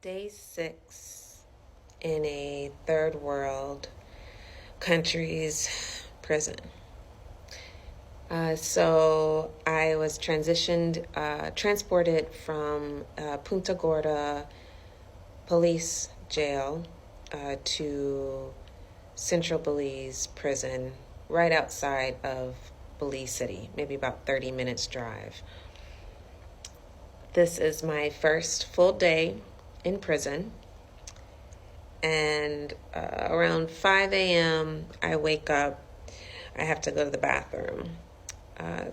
Day 6 in a third world country's prison. So I was transported from Punta Gorda police jail to Central Belize prison, right outside of Belize City, maybe about 30 minutes drive. This is my first full day in prison, and around 5 a.m. I wake up. I have to go to the bathroom.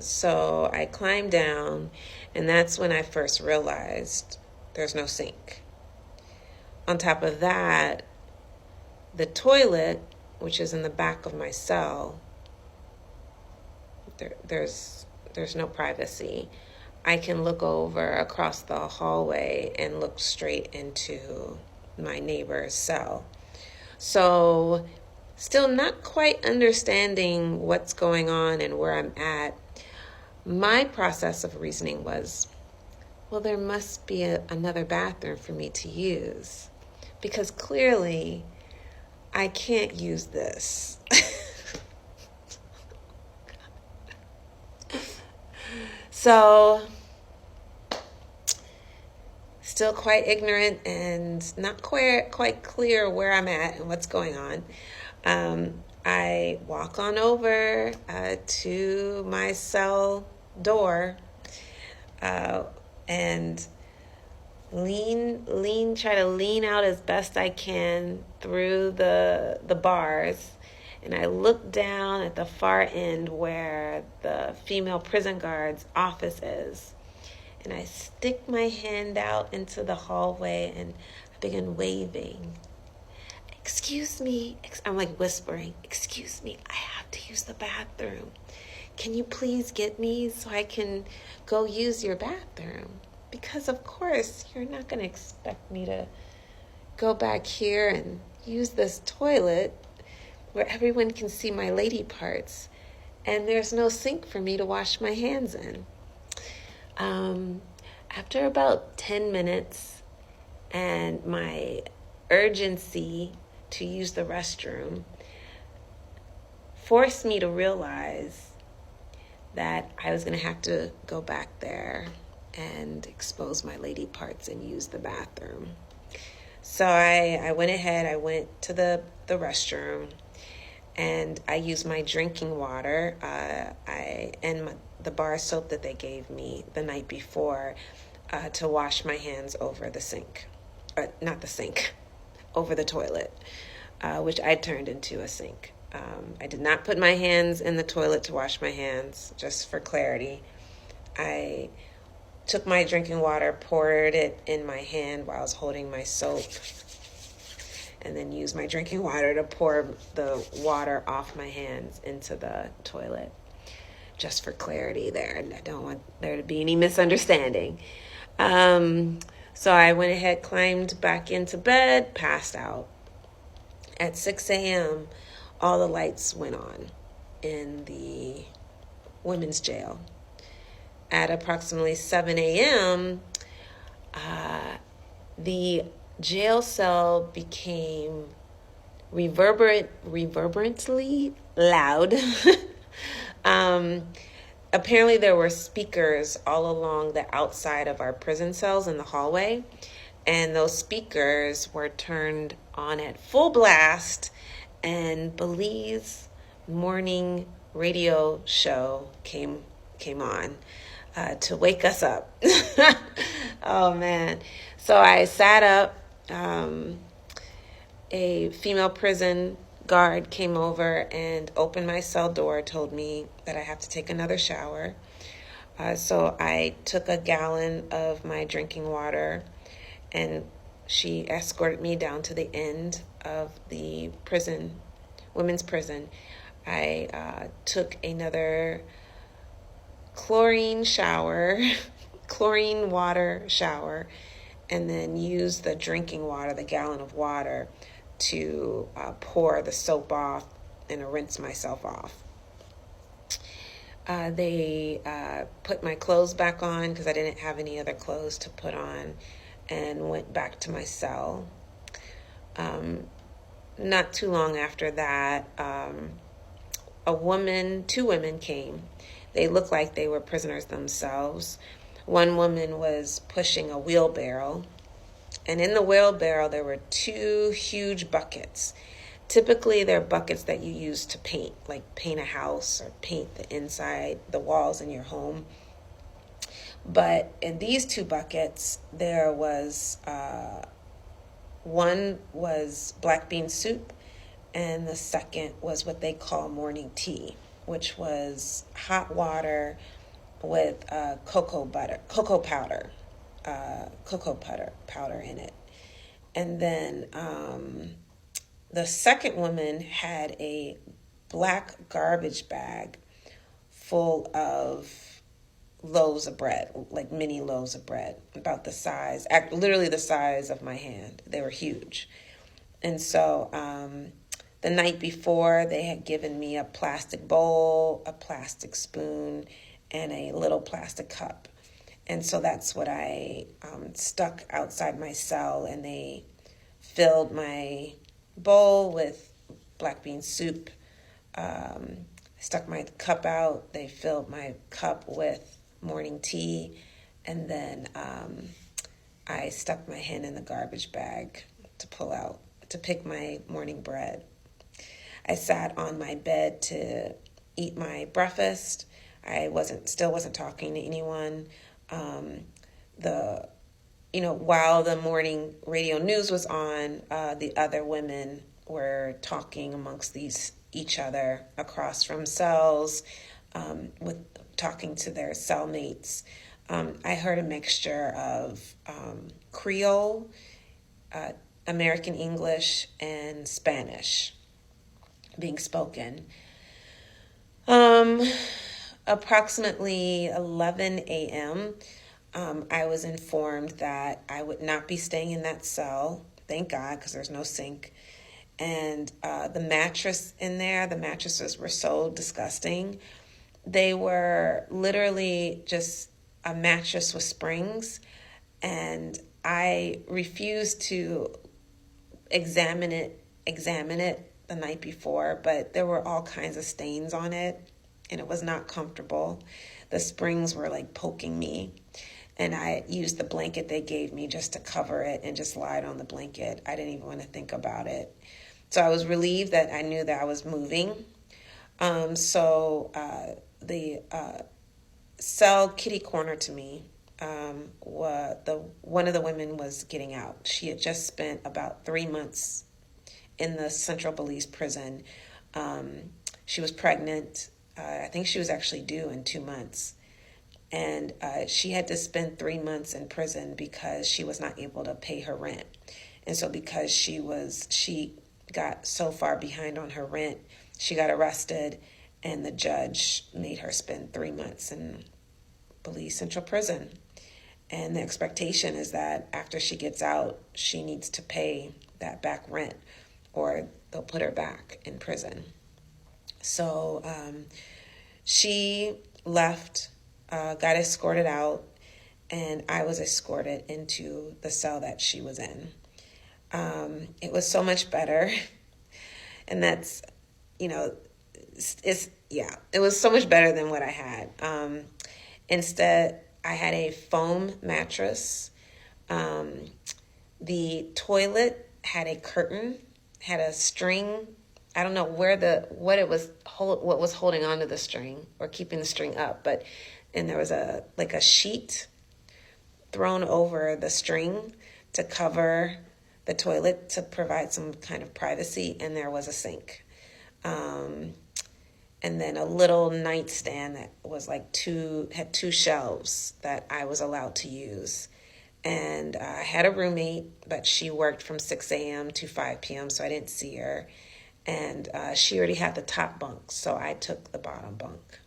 So I climb down, and that's when I first realized there's no sink. On top of that, the toilet, which is in the back of my cell, there's no privacy. I can look over across the hallway and look straight into my neighbor's cell. So, still not quite understanding what's going on and where I'm at, my process of reasoning was, well, there must be another bathroom for me to use, because clearly I can't use this. So, still quite ignorant and not quite clear where I'm at and what's going on. I walk on over to my cell door and try to lean out as best I can through the bars. And I look down at the far end where the female prison guard's office is. And I stick my hand out into the hallway and I begin waving. Excuse me. I'm like whispering, excuse me, I have to use the bathroom. Can you please get me so I can go use your bathroom? Because of course, you're not going to expect me to go back here and use this toilet where everyone can see my lady parts, and there's no sink for me to wash my hands in. After about 10 minutes and my urgency to use the restroom forced me to realize that I was going to have to go back there and expose my lady parts and use the bathroom. So I went ahead, I went to the restroom, and I used my drinking water the bar soap that they gave me the night before to wash my hands over the sink. Not the sink, over the toilet, which I turned into a sink. I did not put my hands in the toilet to wash my hands, just for clarity. I took my drinking water, poured it in my hand while I was holding my soap, and then used my drinking water to pour the water off my hands into the toilet. Just for clarity there. I don't want there to be any misunderstanding. So I went ahead, climbed back into bed, passed out. At 6 a.m., all the lights went on in the women's jail. At approximately 7 a.m., the jail cell became reverberantly loud. Apparently there were speakers all along the outside of our prison cells in the hallway, and those speakers were turned on at full blast, and Belize morning radio show came on to wake us up. Oh man. So I sat up. A female prison guard came over and opened my cell door, told me that I have to take another shower. So I took a gallon of my drinking water, and she escorted me down to the end of the prison, women's prison. I took another chlorine water shower, and then used the drinking water, the gallon of water, to pour the soap off and rinse myself off. They put my clothes back on because I didn't have any other clothes to put on, and went back to my cell. Not too long after that, two women came. They looked like they were prisoners themselves. One woman was pushing a wheelbarrow, and in the wheelbarrow there were two huge buckets. Typically, they're buckets that you use to paint, like paint a house or paint the inside, the walls in your home. But in these two buckets, there was one was black bean soup, and the second was what they call morning tea, which was hot water with cocoa powder in it. And then the second woman had a black garbage bag full of loaves of bread, like mini loaves of bread, about the size, literally the size of my hand. They were huge. And so the night before, they had given me a plastic bowl, a plastic spoon, and a little plastic cup. And so that's what I stuck outside my cell, and they filled my bowl with black bean soup. Stuck my cup out. They filled my cup with morning tea, and then I stuck my hand in the garbage bag to pick my morning bread. I sat on my bed to eat my breakfast. I still wasn't talking to anyone. While the morning radio news was on, the other women were talking amongst each other across from cells, with talking to their cellmates. I heard a mixture of Creole, American English, and Spanish being spoken. Approximately 11 a.m., I was informed that I would not be staying in that cell. Thank God, because there's no sink. And the mattresses were so disgusting. They were literally just a mattress with springs, and I refused to examine it the night before, but there were all kinds of stains on it, and it was not comfortable. The springs were like poking me, and I used the blanket they gave me just to cover it and just lied on the blanket. I didn't even want to think about it. So I was relieved that I knew that I was moving. The cell kitty corner to me, one of the women was getting out. She had just spent about 3 months in the Central Belize prison. She was pregnant. I think she was actually due in 2 months. And she had to spend 3 months in prison because she was not able to pay her rent. And so because she got so far behind on her rent, she got arrested, and the judge made her spend 3 months in Belize Central Prison. And the expectation is that after she gets out, she needs to pay that back rent, or they'll put her back in prison. So she left, got escorted out, and I was escorted into the cell that she was in. It was so much better. And that's, it was so much better than what I had. Instead, I had a foam mattress. The toilet had a curtain, had a string. I don't know what was holding onto the string or keeping the string up, and there was a sheet thrown over the string to cover the toilet to provide some kind of privacy, and there was a sink. And then a little nightstand that was had 2 shelves that I was allowed to use. And I had a roommate, but she worked from 6 a.m. to 5 p.m., so I didn't see her. And she already had the top bunk, so I took the bottom bunk.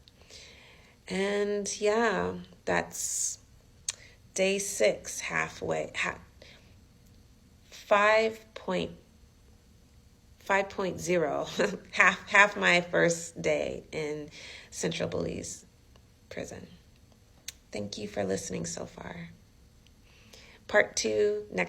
And yeah, that's day 6, halfway, 5.0, half my first day in Central Belize prison. Thank you for listening so far. part 2 next